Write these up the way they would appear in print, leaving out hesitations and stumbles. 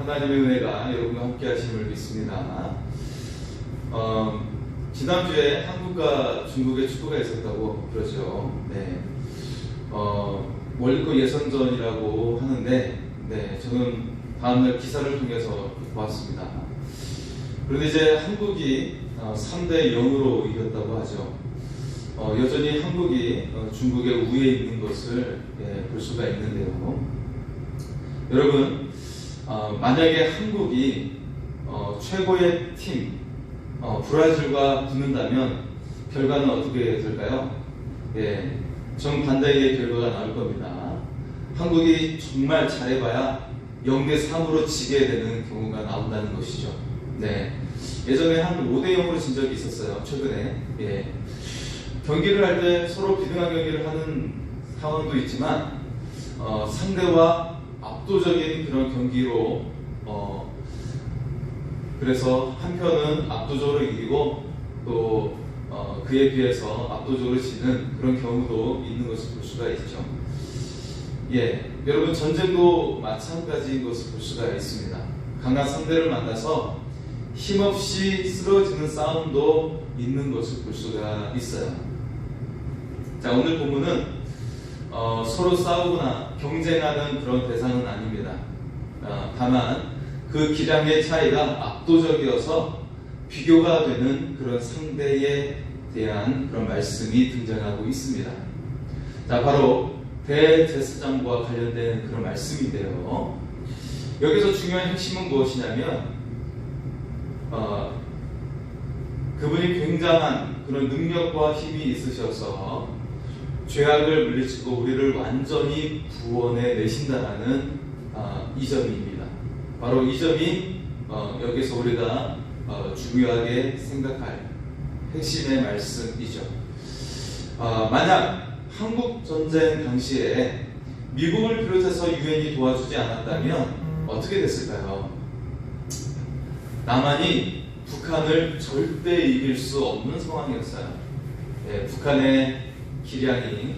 하나님의 은혜가 여러분과 함께 하심을 믿습니다. 지난주에 한국과 중국의 축구가 있었다고 그러죠. 네. 월드컵 예선전이라고 하는데, 네, 저는 다음날 기사를 통해서 보았습니다. 그런데 이제 한국이 3대 0으로 이겼다고 하죠. 여전히 한국이 중국의 우위에 있는 것을 볼 수가 있는데요. 여러분, 만약에 한국이 최고의 팀 브라질과 붙는다면 결과는 어떻게 될까요? 예, 정반대의 결과가 나올 겁니다. 한국이 정말 잘해봐야 0대3으로 지게 되는 경우가 나온다는 것이죠. 네, 예전에 한 5대0으로 진 적이 있었어요. 최근에. 예. 경기를 할 때 서로 비등한 경기를 하는 상황도 있지만 상대와 압도적인 그런 경기로 그래서 한 편은 압도적으로 이기고 또 그에 비해서 압도적으로 지는 그런 경우도 있는 것을 볼 수가 있죠. 예, 여러분, 전쟁도 마찬가지인 것을 볼 수가 있습니다. 강한 상대를 만나서 힘없이 쓰러지는 싸움도 있는 것을 볼 수가 있어요. 자, 오늘 본문은 서로 싸우거나 경쟁하는 그런 대상은 아닙니다. 다만 그 기량의 차이가 압도적이어서 비교가 되는 그런 상대에 대한 그런 말씀이 등장하고 있습니다. 자, 바로 대제사장과 관련된 그런 말씀인데요. 여기서 중요한 핵심은 무엇이냐면 그분이 굉장한 그런 능력과 힘이 있으셔서 죄악을 물리치고 우리를 완전히 구원해 내신다라는 이 점입니다. 바로 이 점이 여기서 우리가 중요하게 생각할 핵심의 말씀이죠. 만약 한국 전쟁 당시에 미국을 비롯해서 유엔이 도와주지 않았다면 어떻게 됐을까요? 남한이 북한을 절대 이길 수 없는 상황이었어요. 네, 북한의 기량이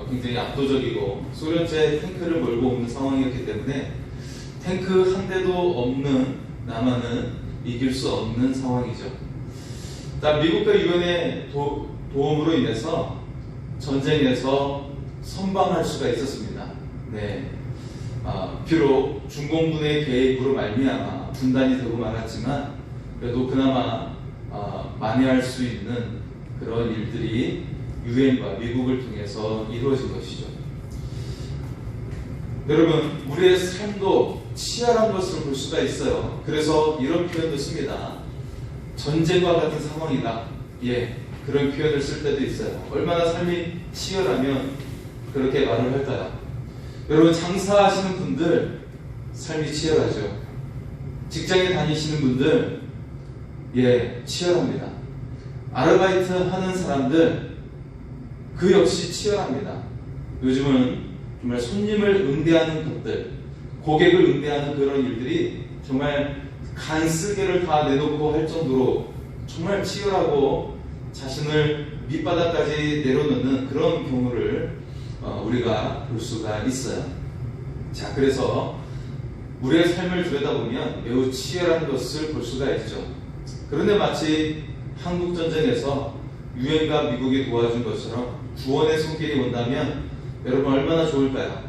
굉장히 압도적이고 소련제 탱크를 몰고 오는 상황이었기 때문에 탱크 한 대도 없는 남한은 이길 수 없는 상황이죠. 미국과 유엔의 도움으로 인해서 전쟁에서 선방할 수가 있었습니다. 네, 비록 중공군의 개입으로 말미암아 분단이 되고 말았지만 그래도 그나마 만회할 수 있는 그런 일들이 유엔과 미국을 통해서 이루어진 것이죠. 여러분, 우리의 삶도 치열한 것을 볼 수가 있어요. 그래서 이런 표현도 씁니다. 전쟁과 같은 상황이다. 예, 그런 표현을 쓸 때도 있어요. 얼마나 삶이 치열하면 그렇게 말을 할까요? 여러분, 장사하시는 분들 삶이 치열하죠. 직장에 다니시는 분들, 예, 치열합니다. 아르바이트 하는 사람들, 그 역시 치열합니다. 요즘은 정말 손님을 응대하는 것들, 고객을 응대하는 그런 일들이 정말 간쓸게를 다 내놓고 할 정도로 정말 치열하고 자신을 밑바닥까지 내려놓는 그런 경우를 우리가 볼 수가 있어요. 자, 그래서 우리의 삶을 들여다보면 매우 치열한 것을 볼 수가 있죠. 그런데 마치 한국전쟁에서 유엔과 미국이 도와준 것처럼 구원의 손길이 온다면 여러분 얼마나 좋을까요?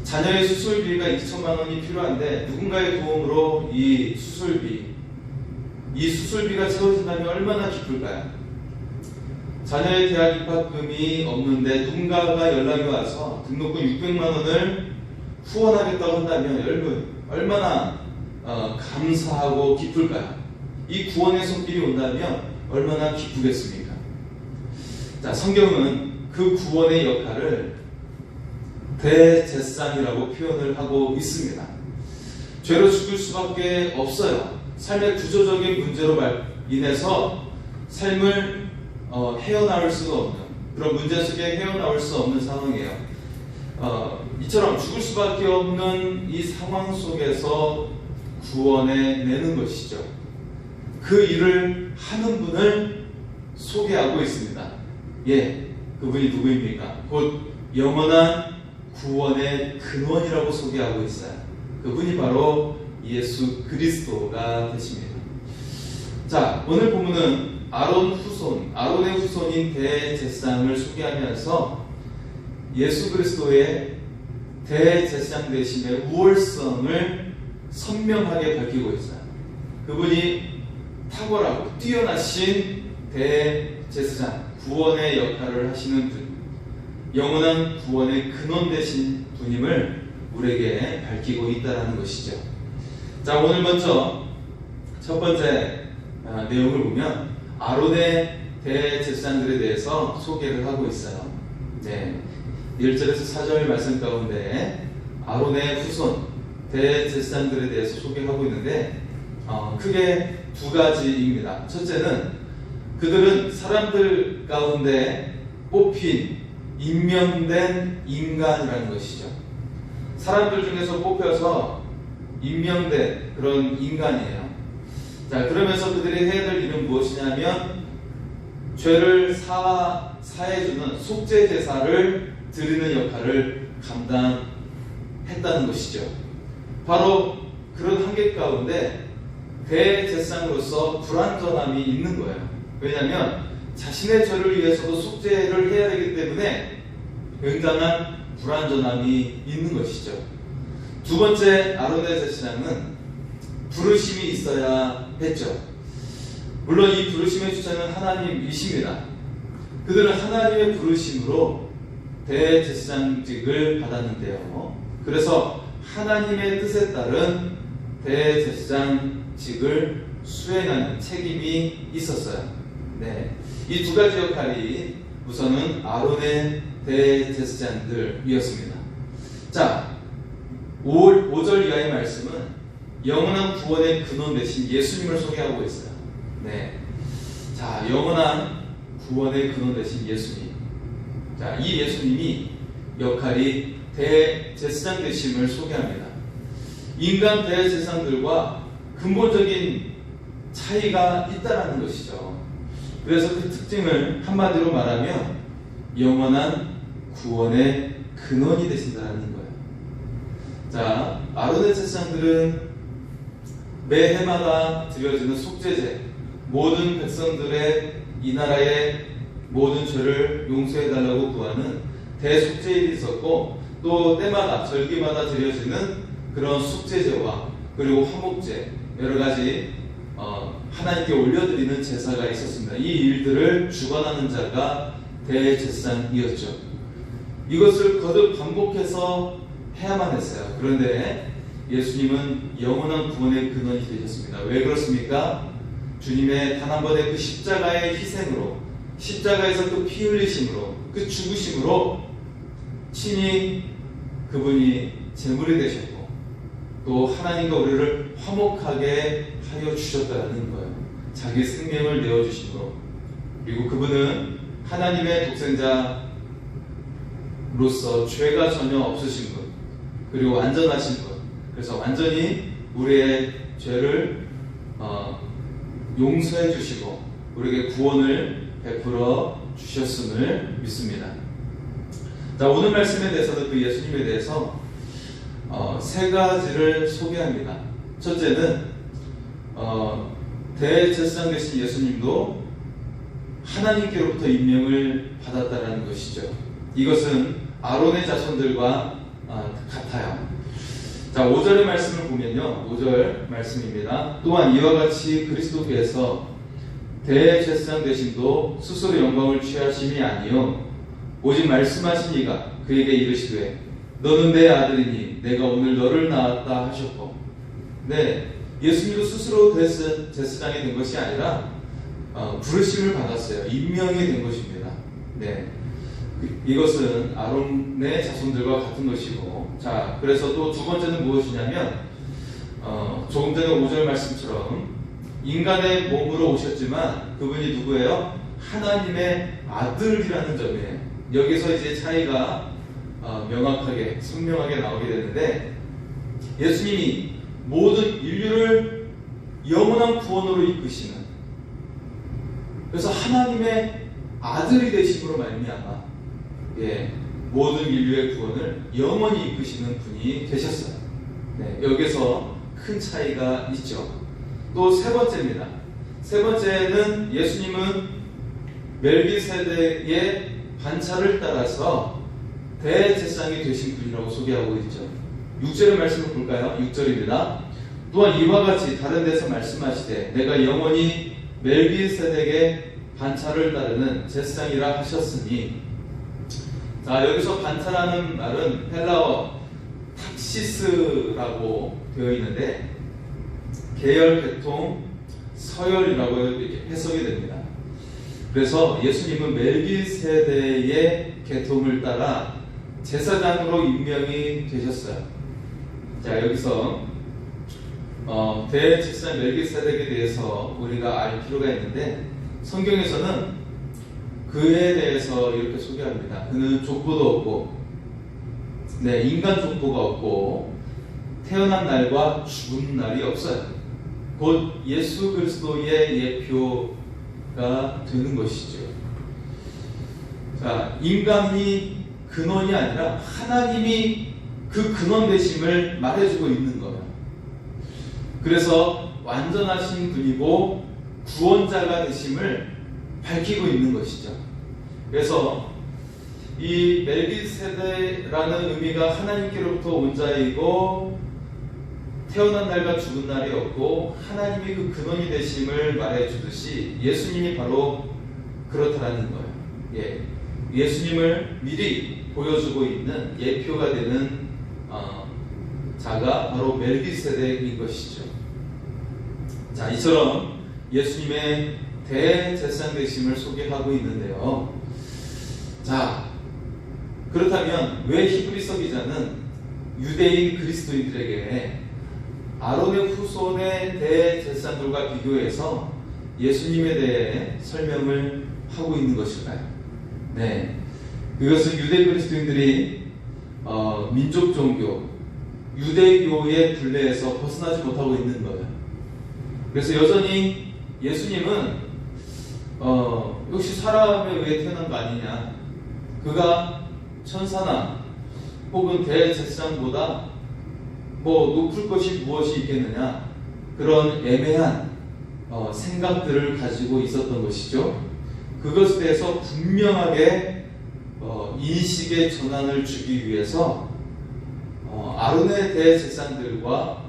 자녀의 수술비가 2천만 원이 필요한데 누군가의 도움으로 이 수술비가 채워진다면 얼마나 기쁠까요? 자녀의 대학 입학금이 없는데 누군가가 연락이 와서 등록금 600만 원을 후원하겠다고 한다면 여러분 얼마나 감사하고 기쁠까요? 이 구원의 손길이 온다면 얼마나 기쁘겠습니까? 자, 성경은 그 구원의 역할을 대제사장이라고 표현을 하고 있습니다. 죄로 죽을 수밖에 없어요. 삶의 구조적인 문제로 인해서 삶을 헤어나올 수가 없는 그런 문제 속에 헤어나올 수 없는 상황이에요. 이처럼 죽을 수밖에 없는 이 상황 속에서 구원해 내는 것이죠. 그 일을 하는 분을 소개하고 있습니다. 예, 그분이 누구입니까? 곧 영원한 구원의 근원이라고 소개하고 있어요. 그분이 바로 예수 그리스도가 되십니다. 자, 오늘 본문은 아론의 후손인 대제사장을 소개하면서 예수 그리스도의 대제사장 되심의 우월성을 선명하게 밝히고 있어요. 그분이 탁월하고 뛰어나신 대제사장, 구원의 역할을 하시는 분, 영원한 구원의 근원 되신 분임을 우리에게 밝히고 있다는 것이죠. 자, 오늘 먼저 첫 번째 내용을 보면 아론의 대제사장들에 대해서 소개를 하고 있어요. 네, 1절에서 4절 말씀 가운데 아론의 후손 대제사장들에 대해서 소개하고 있는데 크게 두 가지입니다. 첫째는 그들은 사람들 가운데 뽑힌 임명된 인간이라는 것이죠. 사람들 중에서 뽑혀서 임명된 그런 인간이에요. 자, 그러면서 그들이 해야 될 일은 무엇이냐면 죄를 사해주는 속죄 제사를 드리는 역할을 감당했다는 것이죠. 바로 그런 한계 가운데 대제사장으로서 불완전함이 있는 거예요. 왜냐하면 자신의 죄를 위해서도 속죄를 해야 되기 때문에 굉장한 불완전함이 있는 것이죠. 두 번째 아론의 제사장은 부르심이 있어야 했죠. 물론 이 부르심의 주체는 하나님이십니다. 그들은 하나님의 부르심으로 대제사장직을 받았는데요. 그래서 하나님의 뜻에 따른 대제사장직을 수행하는 책임이 있었어요. 네, 이 두 가지 역할이 우선은 아론의 대제사장들이었습니다. 자, 5절 이하의 말씀은 영원한 구원의 근원 되신 예수님을 소개하고 있어요. 네, 자, 영원한 구원의 근원 되신 예수님. 자, 이 예수님이 역할이 대제사장 되심을 소개합니다. 인간 대제사장들과 근본적인 차이가 있다는 것이죠. 그래서 그 특징을 한마디로 말하면 영원한 구원의 근원이 되신다는 거예요. 자, 아론의 제사장들은 매해마다 드려지는 속죄제, 모든 백성들의 이 나라의 모든 죄를 용서해달라고 구하는 대속죄일이 있었고, 또 때마다 절기마다 드려지는 그런 속죄제와 그리고 화목제, 여러 가지 하나님께 올려드리는 제사가 있었습니다. 이 일들을 주관하는 자가 대제사장이었죠. 이것을 거듭 반복해서 해야만 했어요. 그런데 예수님은 영원한 구원의 근원이 되셨습니다. 왜 그렇습니까? 주님의 단 한 번의 그 십자가의 희생으로, 십자가에서 그 피 흘리심으로, 그 죽으심으로 친히 그분이 제물이 되셨고, 또 하나님과 우리를 화목하게 하여 주셨다는 거예요. 자기 생명을 내어주심으로. 그리고 그분은 하나님의 독생자로서 죄가 전혀 없으신 분, 그리고 완전하신 분, 그래서 완전히 우리의 죄를 용서해 주시고 우리에게 구원을 베풀어 주셨음을 믿습니다. 자, 오늘 말씀에 대해서는 그 예수님에 대해서 세 가지를 소개합니다. 첫째는 대제사장 되신 예수님도 하나님께로부터 임명을 받았다는 것이죠. 이것은 아론의 자손들과 같아요. 자, 5절의 말씀을 보면요, 5절 말씀입니다. 또한 이와 같이 그리스도께서 대제사장 되심도 스스로 영광을 취하심이 아니요 오직 말씀하신 이가 그에게 이르시되 너는 내 아들이니 내가 오늘 너를 낳았다 하셨고, 네, 예수님도 스스로 제사장이 된 것이 아니라 부르심을 받았어요. 임명이 된 것입니다. 네, 이것은 아론의 자손들과 같은 것이고, 자, 그래서 또 두 번째는 무엇이냐면 조금 전에 5절 말씀처럼 인간의 몸으로 오셨지만 그분이 누구예요? 하나님의 아들이라는 점이에요. 여기서 이제 차이가 명확하게 선명하게 나오게 되는데, 예수님이 모든 인류를 영원한 구원으로 이끄시는, 그래서 하나님의 아들이 되심으로 말미암아 모든 인류의 구원을 영원히 이끄시는 분이 되셨어요. 네, 여기서 큰 차이가 있죠. 또 세 번째입니다. 세 번째는 예수님은 멜기세덱의 반차를 따라서 대제사장이 되신 분이라고 소개하고 있죠. 6절의 말씀을 볼까요? 6절입니다. 또한 이와 같이 다른 데서 말씀하시되 내가 영원히 멜기세덱의 반차를 따르는 제사장이라 하셨으니, 자, 여기서 반차라는 말은 헬라어 탁시스라고 되어 있는데 계열, 계통, 서열이라고 이렇게 해석이 됩니다. 그래서 예수님은 멜기세덱의 계통을 따라 제사장으로 임명이 되셨어요. 자, 여기서 대제사장 멜기세덱에 대해서 우리가 알 필요가 있는데, 성경에서는 그에 대해서 이렇게 소개합니다. 그는 족보도 없고, 네, 인간 족보가 없고 태어난 날과 죽은 날이 없어요. 곧 예수 그리스도의 예표가 되는 것이죠. 자, 인간이 근원이 아니라 하나님이 그 근원 되심을 말해주고 있는 거예요. 그래서 완전하신 분이고 구원자가 되심을 밝히고 있는 것이죠. 그래서 이 멜기세덱이라는 의미가 하나님께로부터 온 자이고 태어난 날과 죽은 날이 없고 하나님이 그 근원이 되심을 말해주듯이 예수님이 바로 그렇다라는 거예요. 예, 예수님을 미리 보여주고 있는 예표가 되는 자가 바로 멜기세덱인 것이죠. 자, 이처럼 예수님의 대제사장 되심을 소개하고 있는데요. 자, 그렇다면 왜 히브리서 기자는 유대인 그리스도인들에게 아론의 후손의 대제사장들과 비교해서 예수님에 대해 설명을 하고 있는 것일까요? 네, 그것은 유대 그리스도인들이 민족 종교, 유대교의 굴레에서 벗어나지 못하고 있는 거예요. 그래서 여전히 예수님은 역시 사람에 의해 태어난 거 아니냐, 그가 천사나 혹은 대제사장보다 뭐 높을 것이 무엇이 있겠느냐, 그런 애매한 생각들을 가지고 있었던 것이죠. 그것에 대해서 분명하게 인식의 전환을 주기 위해서 아론의 대제사장들과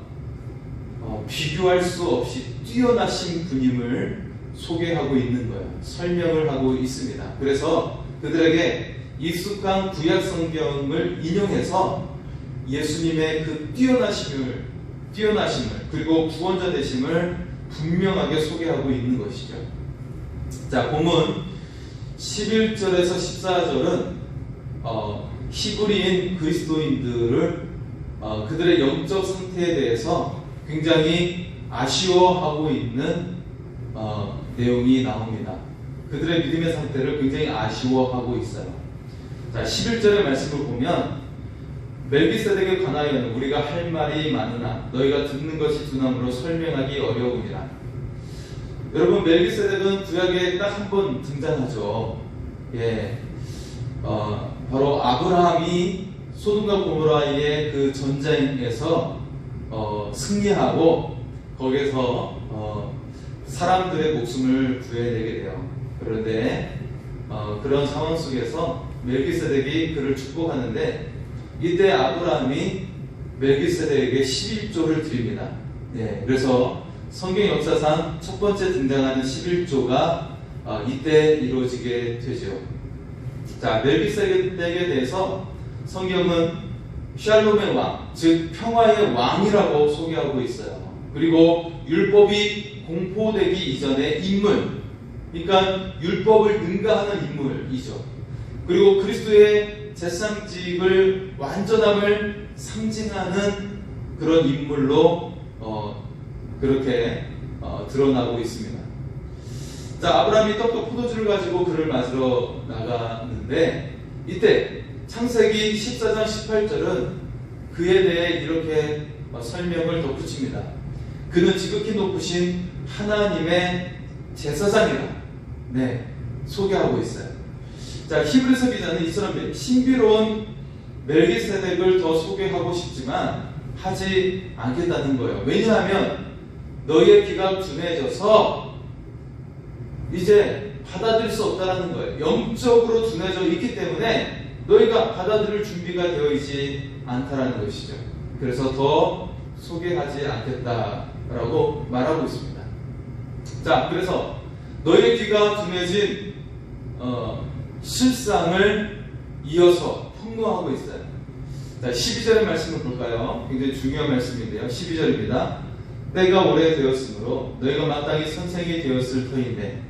비교할 수 없이 뛰어나신 분임을 소개하고 있는 거예요. 설명을 하고 있습니다. 그래서 그들에게 익숙한 구약 성경을 인용해서 예수님의 그 뛰어나심을 그리고 구원자 되심을 분명하게 소개하고 있는 것이죠. 자, 본문 11절에서 14절은 히브리인 그리스도인들을 그들의 영적 상태에 대해서 굉장히 아쉬워하고 있는 내용이 나옵니다. 그들의 믿음의 상태를 굉장히 아쉬워하고 있어요. 자, 11절의 말씀을 보면 멜기세덱에 관하여는 우리가 할 말이 많으나 너희가 듣는 것이 두나무로 설명하기 어려우니라. 여러분, 멜기세덱은 구약에 딱 한 번 등장하죠. 예, 바로 아브라함이 소돔과 고모라의 그 전쟁에서 승리하고 거기서 사람들의 목숨을 구해내게 돼요. 그런데 그런 상황 속에서 멜기세덱이 그를 축복하는데, 이때 아브라함이 멜기세덱에게 11조를 드립니다. 네, 그래서 성경 역사상 첫 번째 등장하는 11조가 이때 이루어지게 되죠. 자, 멜기세덱에 대해서 성경은 샬롬의 왕, 즉 평화의 왕이라고 소개하고 있어요. 그리고 율법이 공포되기 이전의 인물, 그러니까 율법을 능가하는 인물이죠. 그리고 그리스도의 제사장직을 완전함을 상징하는 그런 인물로 그렇게 드러나고 있습니다. 자, 아브라함이 떡과 포도주를 가지고 그를 맞으러 나가는데, 이때 창세기 14장 18절은 그에 대해 이렇게 설명을 덧붙입니다. 그는 지극히 높으신 하나님의 제사장이라, 네, 소개하고 있어요. 자, 히브리서 기자는 이처럼 신비로운 멜기세덱을 더 소개하고 싶지만 하지 않겠다는 거예요. 왜냐하면 너희의 귀가 둔해져서 이제 받아들일 수 없다는 거예요. 영적으로 둔해져 있기 때문에 너희가 받아들일 준비가 되어 있지 않다라는 것이죠. 그래서 더 소개하지 않겠다라고 말하고 있습니다. 자, 그래서 너희의 귀가 둔해진 실상을 이어서 폭로하고 있어요. 자, 12절의 말씀을 볼까요? 굉장히 중요한 말씀인데요. 12절입니다. 때가 오래되었으므로 너희가 마땅히 선생이 되었을 터인데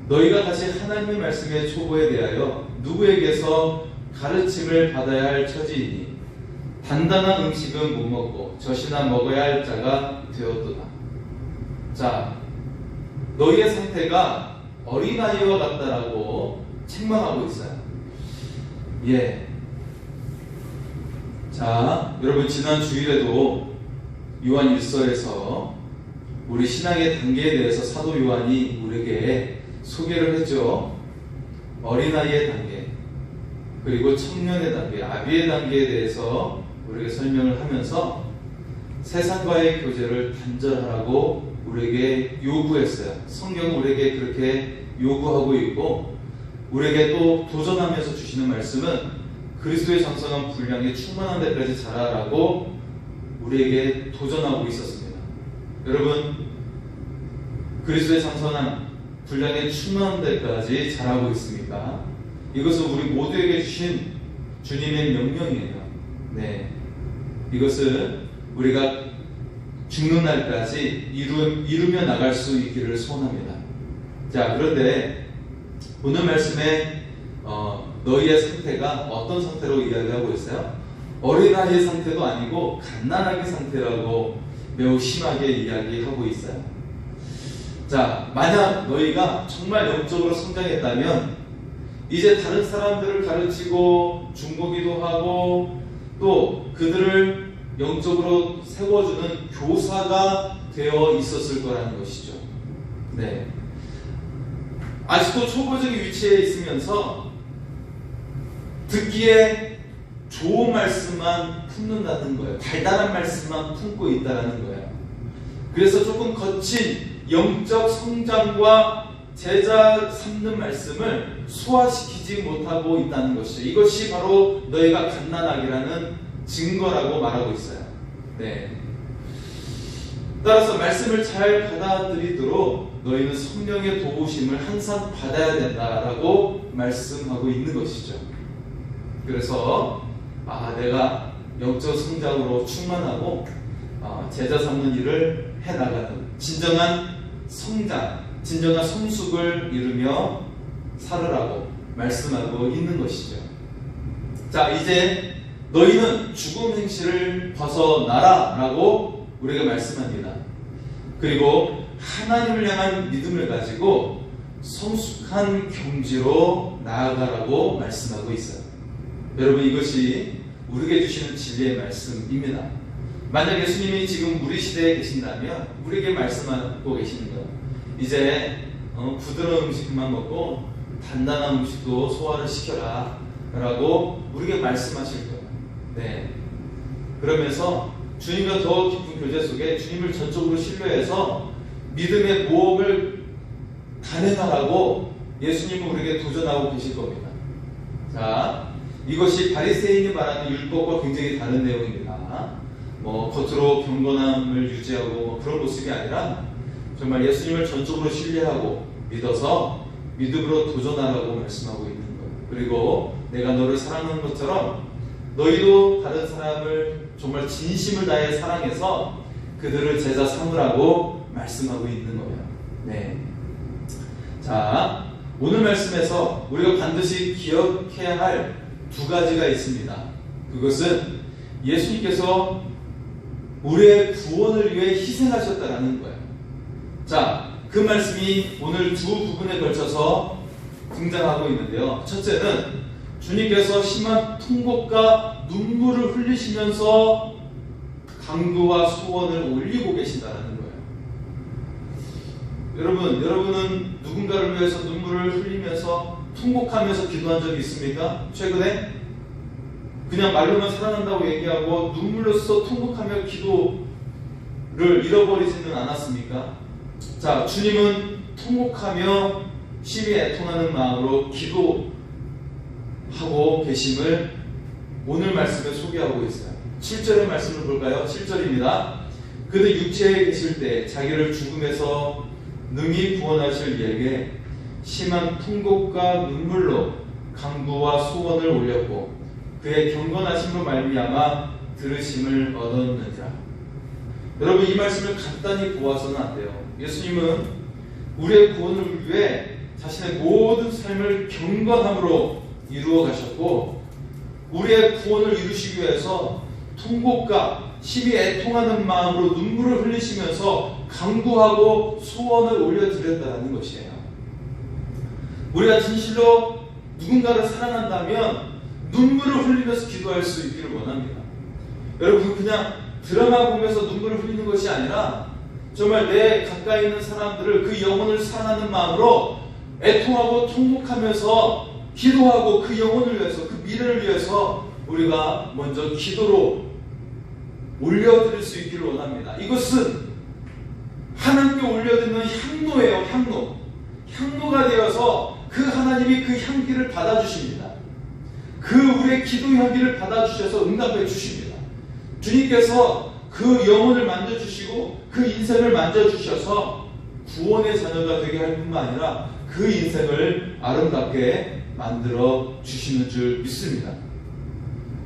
너희가 다시 하나님의 말씀의 초보에 대하여 누구에게서 가르침을 받아야 할 처지이니 단단한 음식은 못 먹고 젖이나 먹어야 할 자가 되었도다. 자, 너희의 상태가 어린아이와 같다라고 책망하고 있어요. 예. 자, 여러분 지난 주일에도 요한 1서에서 우리 신앙의 단계에 대해서 사도 요한이 우리에게 소개를 했죠. 어린아이의 단계, 그리고 청년의 단계, 아비의 단계에 대해서 우리에게 설명을 하면서 세상과의 교제를 단절하라고 우리에게 요구했어요. 성경은 우리에게 그렇게 요구하고 있고 우리에게 또 도전하면서 주시는 말씀은 그리스도의 장성한 분량에 충만한 데까지 자라라고 우리에게 도전하고 있었습니다. 여러분, 그리스도의 장성한 분량에 충만한 데까지 자라고 있습니까? 이것은 우리 모두에게 주신 주님의 명령이에요. 네, 이것은 우리가 죽는 날까지 이루며 나갈 수 있기를 소원합니다. 자, 그런데 오늘 말씀에 너희의 상태가 어떤 상태로 이야기하고 있어요? 어린아이의 상태도 아니고 갓난아기 상태라고 매우 심하게 이야기하고 있어요. 자, 만약 너희가 정말 영적으로 성장했다면 이제 다른 사람들을 가르치고 중보기도 하고 또 그들을 영적으로 세워주는 교사가 되어 있었을 거라는 것이죠. 네. 아직도 초보적인 위치에 있으면서 듣기에 좋은 말씀만 품는다는 거예요. 달달한 말씀만 품고 있다는 거예요. 그래서 조금 거친 영적 성장과 제자 삼는 말씀을 소화시키지 못하고 있다는 것이죠. 이것이 바로 너희가 갓난아기라는 증거라고 말하고 있어요. 네. 따라서 말씀을 잘 받아들이도록 너희는 성령의 도우심을 항상 받아야 된다라고 말씀하고 있는 것이죠. 그래서 내가 영적 성장으로 충만하고 제자 삼는 일을 해나가는 진정한 성장, 진정한 성숙을 이루며 살으라고 말씀하고 있는 것이죠. 자, 이제 너희는 죽음 행실을 벗어나라 라고 우리가 말씀합니다. 그리고 하나님을 향한 믿음을 가지고 성숙한 경지로 나아가라고 말씀하고 있어요. 여러분, 이것이 우리에게 주시는 진리의 말씀입니다. 만약 예수님이 지금 우리 시대에 계신다면 우리에게 말씀하고 계시는 거예요. 이제 부드러운 음식 그만 먹고 단단한 음식도 소화를 시켜라 라고 우리에게 말씀하실 거예요. 네. 그러면서 주님과 더 깊은 교제 속에 주님을 전적으로 신뢰해서 믿음의 모험을 단행하라고 예수님은 우리에게 도전하고 계실 겁니다. 자, 이것이 바리새인이 말하는 율법과 굉장히 다른 내용입니다. 겉으로 경건함을 유지하고 그런 모습이 아니라 정말 예수님을 전적으로 신뢰하고 믿어서 믿음으로 도전하라고 말씀하고 있는 거예요. 그리고 내가 너를 사랑하는 것처럼 너희도 다른 사람을 정말 진심을 다해 사랑해서 그들을 제자 삼으라고 말씀하고 있는 거예요. 네. 자, 오늘 말씀에서 우리가 반드시 기억해야 할 두 가지가 있습니다. 그것은 예수님께서 우리의 구원을 위해 희생하셨다는 거예요. 자, 그 말씀이 오늘 두 부분에 걸쳐서 등장하고 있는데요. 첫째는 주님께서 심한 통곡과 눈물을 흘리시면서 강구와 소원을 올리고 계신다는 거예요. 여러분은 누군가를 위해서 눈물을 흘리면서 통곡하면서 기도한 적이 있습니까? 최근에? 그냥 말로만 사랑한다고 얘기하고 눈물로써 통곡하며 기도를 잃어버리지는 않았습니까? 자, 주님은 통곡하며 심히 애통하는 마음으로 기도하고 계심을 오늘 말씀에 소개하고 있어요. 7절의 말씀을 볼까요? 7절입니다. 그는 육체에 계실 때 자기를 죽음에서 능히 구원하실 이에게 심한 통곡과 눈물로 간구와 소원을 올렸고 그의 경건하심으로 말미암아 들으심을 얻었느니라. 여러분, 이 말씀을 간단히 보아서는 안 돼요. 예수님은 우리의 구원을 위해 자신의 모든 삶을 경건함으로 이루어 가셨고 우리의 구원을 이루시기 위해서 통곡과 심히 애통하는 마음으로 눈물을 흘리시면서 간구하고 소원을 올려드렸다는 것이에요. 우리가 진실로 누군가를 사랑한다면 눈물을 흘리면서 기도할 수 있기를 원합니다. 여러분, 그냥 드라마 보면서 눈물을 흘리는 것이 아니라 정말 내 가까이 있는 사람들을 그 영혼을 사랑하는 마음으로 애통하고 통곡하면서 기도하고 그 영혼을 위해서, 그 미래를 위해서 우리가 먼저 기도로 올려드릴 수 있기를 원합니다. 이것은 하나님께 올려드리는 향로예요. 향로. 향로가 되어서 그 하나님이 그 향기를 받아주십니다. 그 우리의 기도 향기를 받아주셔서 응답해 주십니다. 주님께서 그 영혼을 만져주시고 그 인생을 만져주셔서 구원의 자녀가 되게 할 뿐만 아니라 그 인생을 아름답게 만들어 주시는 줄 믿습니다.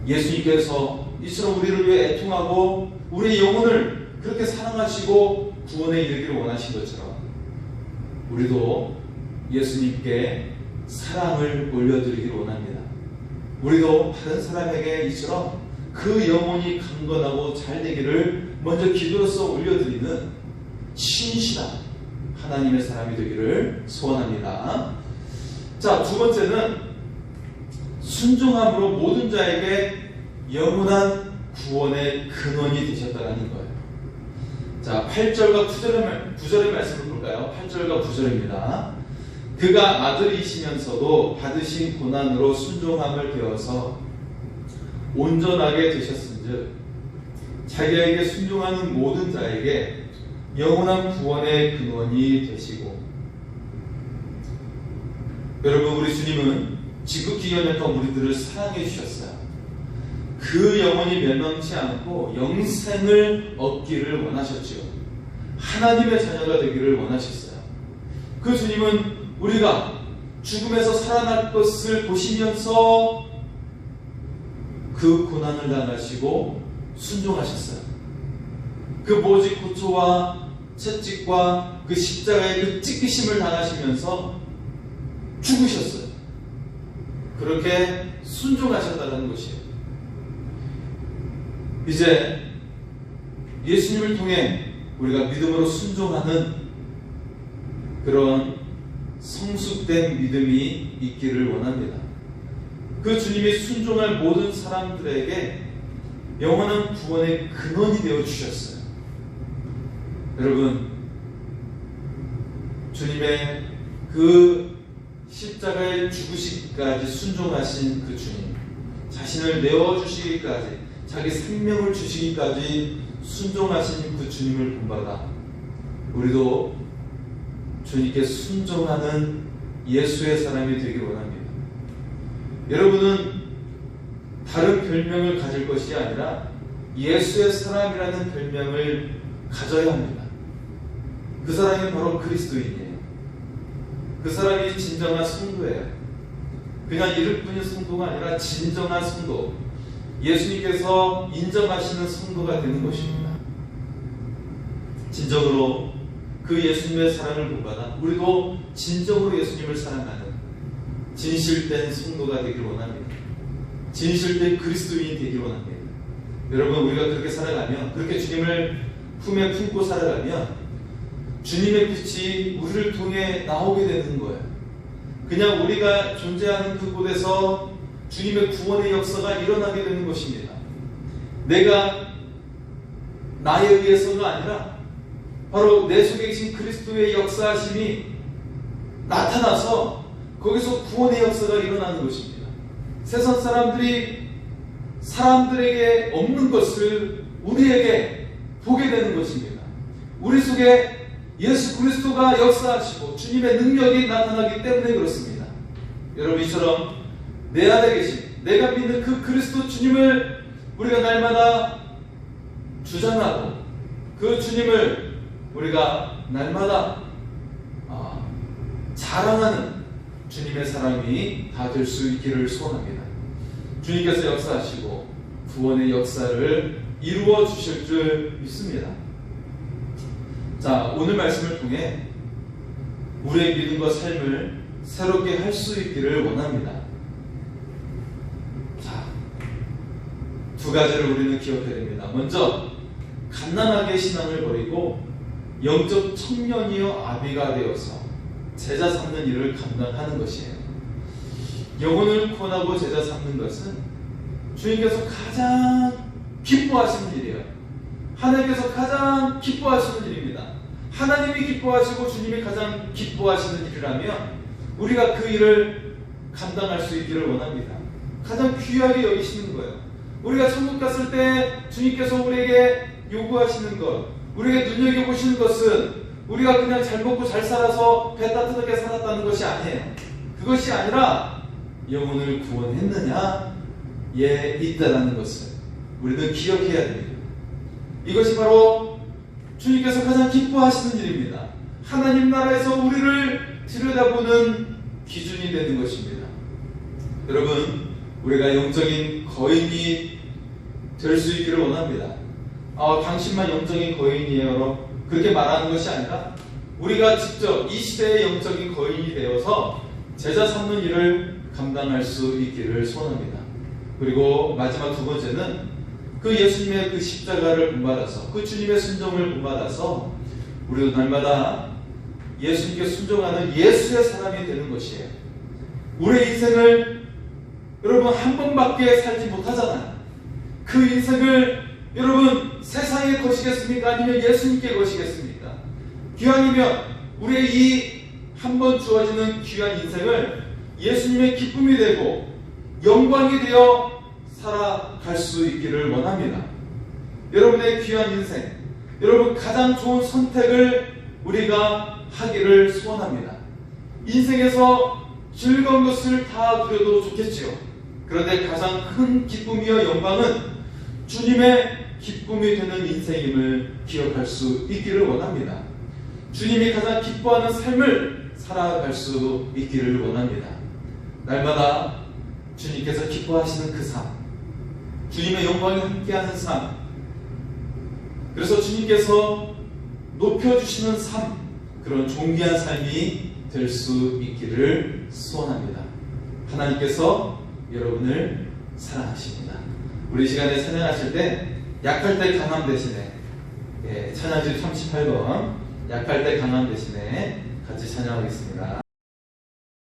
예수님께서 이처럼 우리를 위해 애통하고 우리의 영혼을 그렇게 사랑하시고 구원에 이르기를 원하신 것처럼 우리도 예수님께 사랑을 올려드리기를 원합니다. 우리도 다른 사람에게 이처럼 그 영혼이 강건하고 잘 되기를 먼저 기도로서 올려드리는 신실한 하나님의 사람이 되기를 소원합니다. 자, 두 번째는 순종함으로 모든 자에게 영원한 구원의 근원이 되셨다는 거예요. 자, 8절과 9절의 말씀을 볼까요? 8절과 9절입니다. 그가 아들이시면서도 받으신 고난으로 순종함을 배워서 온전하게 되셨은즉 자기에게 순종하는 모든 자에게 영원한 구원의 근원이 되시고. 여러분, 우리 주님은 지극히 연약한 우리들을 사랑해 주셨어요. 그 영혼이 멸망치 않고 영생을 얻기를 원하셨지요. 하나님의 자녀가 되기를 원하셨어요. 그 주님은 우리가 죽음에서 살아날 것을 보시면서 그 고난을 당하시고 순종하셨어요. 그 모직 고초와 채찍과 그 십자가의 그 찢기심을 당하시면서 죽으셨어요. 그렇게 순종하셨다는 것이에요. 이제 예수님을 통해 우리가 믿음으로 순종하는 그런 성숙된 믿음이 있기를 원합니다. 그 주님이 순종할 모든 사람들에게 영원한 구원의 근원이 되어 주셨어요. 여러분, 주님의 그 십자가에 죽으시기까지 순종하신 그 주님, 자신을 내어주시기까지, 자기 생명을 주시기까지 순종하신 그 주님을 본받아 우리도 주님께 순종하는 예수의 사람이 되길 원합니다. 여러분은 다른 별명을 가질 것이 아니라 예수의 사람이라는 별명을 가져야 합니다. 그 사람이 바로 그리스도인이에요. 그 사람이 진정한 성도예요. 그냥 이름뿐인 성도가 아니라 진정한 성도, 예수님께서 인정하시는 성도가 되는 것입니다. 진정으로 그 예수님의 사랑을 본받아 우리도 진정으로 예수님을 사랑하는 진실된 성도가 되길 원합니다. 진실된 그리스도인이 되길 원합니다. 여러분, 우리가 그렇게 살아가면, 그렇게 주님을 품에 품고 살아가면 주님의 빛이 우리를 통해 나오게 되는 거예요. 그냥 우리가 존재하는 그곳에서 주님의 구원의 역사가 일어나게 되는 것입니다. 내가 나에 의해서가 아니라 바로 내 속에 계신 그리스도의 역사하심이 나타나서 거기서 구원의 역사가 일어나는 것입니다. 세상 사람들이 사람들에게 없는 것을 우리에게 보게 되는 것입니다. 우리 속에 예수 그리스도가 역사하시고 주님의 능력이 나타나기 때문에 그렇습니다. 여러분, 이처럼 내 안에 계신, 내가 믿는 그 그리스도 주님을 우리가 날마다 주장하고 그 주님을 우리가 날마다 자랑하는 주님의 사람이 다 될 수 있기를 소원합니다. 주님께서 역사하시고 구원의 역사를 이루어 주실 줄 믿습니다. 자, 오늘 말씀을 통해 우리의 믿음과 삶을 새롭게 할 수 있기를 원합니다. 자, 두 가지를 우리는 기억해야 됩니다. 먼저, 갓난아기의 신앙을 버리고 영적 청년이여 아비가 되어서 제자 삼는 일을 감당하는 것이에요. 영혼을 구원하고 제자 삼는 것은 주님께서 가장 기뻐하시는 일이에요. 하나님께서 가장 기뻐하시는 일입니다. 하나님이 기뻐하시고 주님이 가장 기뻐하시는 일이라면 우리가 그 일을 감당할 수 있기를 원합니다. 가장 귀하게 여기시는 거예요. 우리가 천국 갔을 때 주님께서 우리에게 요구하시는 것, 우리에게 눈여겨보시는 것은 우리가 그냥 잘 먹고 잘 살아서 배 따뜻하게 살았다는 것이 아니에요. 그것이 아니라 영혼을 구원했느냐, 예, 있다라는 것을 우리는 기억해야 됩니다. 이것이 바로 주님께서 가장 기뻐하시는 일입니다. 하나님 나라에서 우리를 들여다보는 기준이 되는 것입니다. 여러분, 우리가 영적인 거인이 될 수 있기를 원합니다. 당신만 영적인 거인이에요, 그렇게 말하는 것이 아니라 우리가 직접 이 시대의 영적인 거인이 되어서 제자 삼는 일을 감당할 수 있기를 소원합니다. 그리고 마지막 두 번째는 그 예수님의 그 십자가를 본받아서, 그 주님의 순종을 본받아서 우리도 날마다 예수님께 순종하는 예수의 사람이 되는 것이에요. 우리의 인생을 여러분 한 번밖에 살지 못하잖아요. 그 인생을 여러분 세상에 거시겠습니까? 아니면 예수님께 거시겠습니까? 기왕이면 우리의 이 한 번 주어지는 귀한 인생을 예수님의 기쁨이 되고 영광이 되어 살아갈 수 있기를 원합니다. 여러분의 귀한 인생, 여러분 가장 좋은 선택을 우리가 하기를 소원합니다. 인생에서 즐거운 것을 다 누려도 좋겠지요. 그런데 가장 큰 기쁨이와 영광은 주님의 기쁨이 되는 인생임을 기억할 수 있기를 원합니다. 주님이 가장 기뻐하는 삶을 살아갈 수 있기를 원합니다. 날마다 주님께서 기뻐하시는 그 삶, 주님의 영광이 함께하는 삶, 그래서 주님께서 높여주시는 삶, 그런 존귀한 삶이 될 수 있기를 소원합니다. 하나님께서 여러분을 사랑하십니다. 우리 시간에 찬양하실 때 약할 때 강함 대신에, 찬양지 38번 약할 때 강함 대신에 같이 찬양하겠습니다.